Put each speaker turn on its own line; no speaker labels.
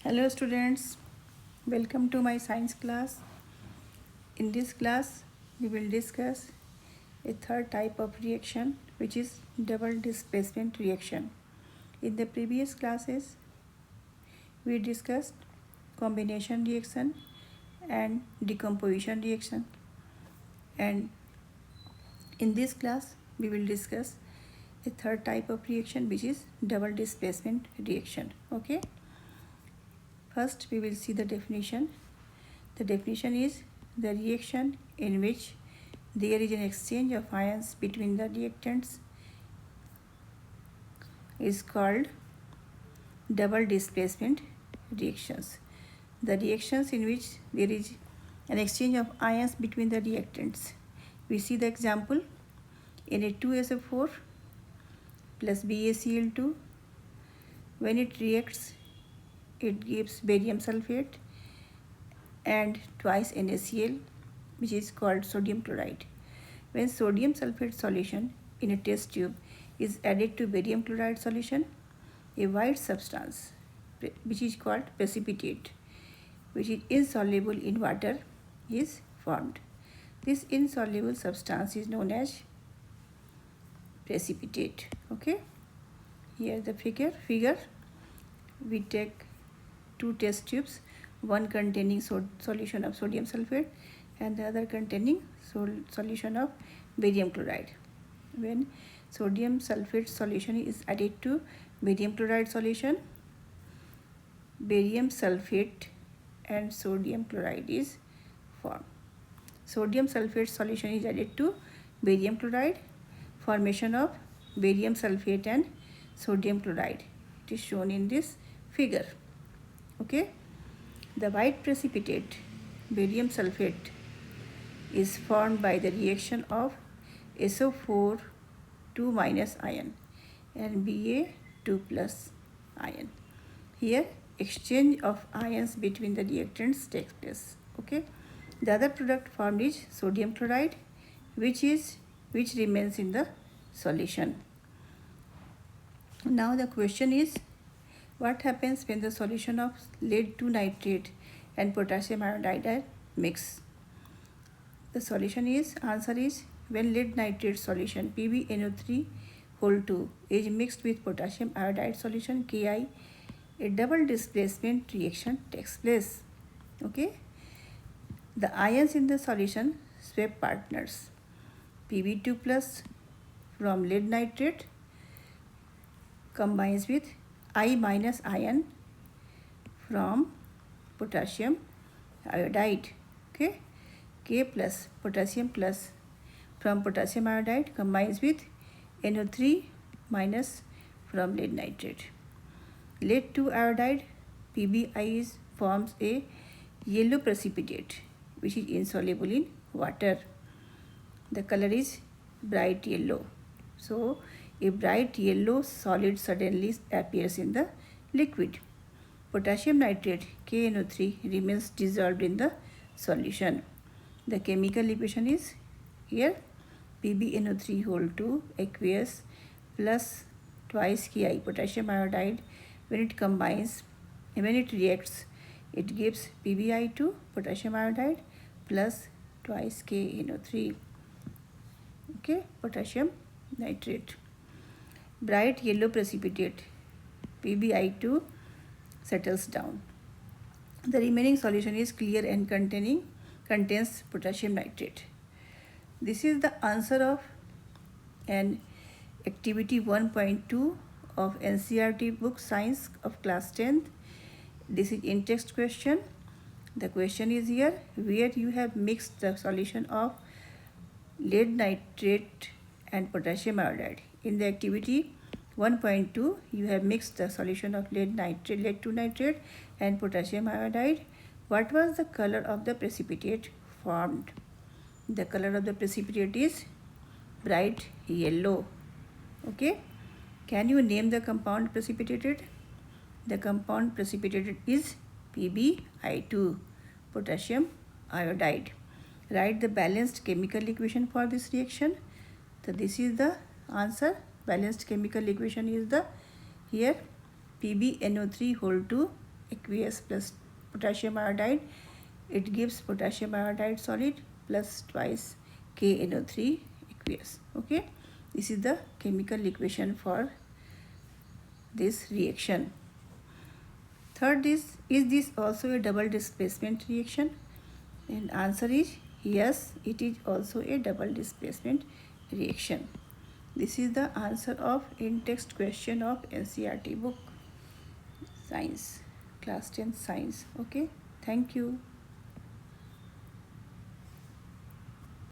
Hello students, welcome to my science class. In this class, we will discuss a third type of reaction which is double displacement reaction. In the previous classes, we discussed combination reaction and decomposition reaction, and in this class, we will discuss a third type of reaction which is double displacement reaction. Okay. First, we will see the definition. The definition is the reaction in which there is an exchange of ions between the reactants is called double displacement reactions. The reactions in which there is an exchange of ions between the reactants. We see the example in a 2SO4 plus BaCl2. When it reacts, it gives barium sulfate and twice NaCl, which is called sodium chloride. When sodium sulfate solution in a test tube is added to barium chloride solution, a white substance which is called precipitate, which is insoluble in water, is formed. This insoluble substance is known as precipitate. Okay, here the figure. We take two test tubes, one containing solution of sodium sulfate and the other containing solution of barium chloride. When sodium sulfate solution is added to barium chloride solution, barium sulfate and sodium chloride is formed. Sodium sulfate solution is added to barium chloride, formation of barium sulfate and sodium chloride. It is shown in this figure. Okay, the white precipitate barium sulfate is formed by the reaction of SO4 2 minus ion and Ba 2 plus ion. Here exchange of ions between the reactants takes place. Okay, the other product formed is sodium chloride, which remains in the solution. Now the question is, what happens when the solution of lead 2 nitrate and potassium iodide are mixed? The answer is when lead nitrate solution PbNO3 whole 2 is mixed with potassium iodide solution Ki, a double displacement reaction takes place. Okay, the ions in the solution swap partners. Pb2 plus from lead nitrate combines with I minus ion from potassium iodide. Okay, K plus potassium plus from potassium iodide combines with NO3 minus from lead nitrate. Lead 2 iodide PbI forms a yellow precipitate which is insoluble in water. The color is bright yellow. So a bright yellow solid suddenly appears in the liquid. Potassium nitrate KNO3 remains dissolved in the solution. The chemical equation is here PbNO3 whole 2 aqueous plus twice Ki potassium iodide. When it reacts, it gives PbI2 potassium iodide plus twice KNO3. Okay, potassium nitrate. Bright yellow precipitate PbI2 settles down. The remaining solution is clear and contains potassium nitrate. This is the answer of an activity 1.2 of NCERT book Science of Class 10th. This is in-text question. The question is here, where you have mixed the solution of lead nitrate and potassium iodide. In the activity 1.2, you have mixed the solution of lead 2 nitrate and potassium iodide. What was the color of the precipitate formed? The color of the precipitate is bright yellow. Okay, can you name the compound precipitated? The compound precipitated is PbI2, potassium iodide. Write the balanced chemical equation for this reaction. So this is the answer. Balanced chemical equation is the here PbNO3 whole 2 aqueous plus potassium iodide, it gives potassium iodide solid plus twice KNO3 aqueous. Okay, this is the chemical equation for this reaction. Third is this also a double displacement reaction? And answer is yes, it is also a double displacement reaction. This is the answer of in-text question of NCERT book, Science, Class 10th Science. Okay, thank you.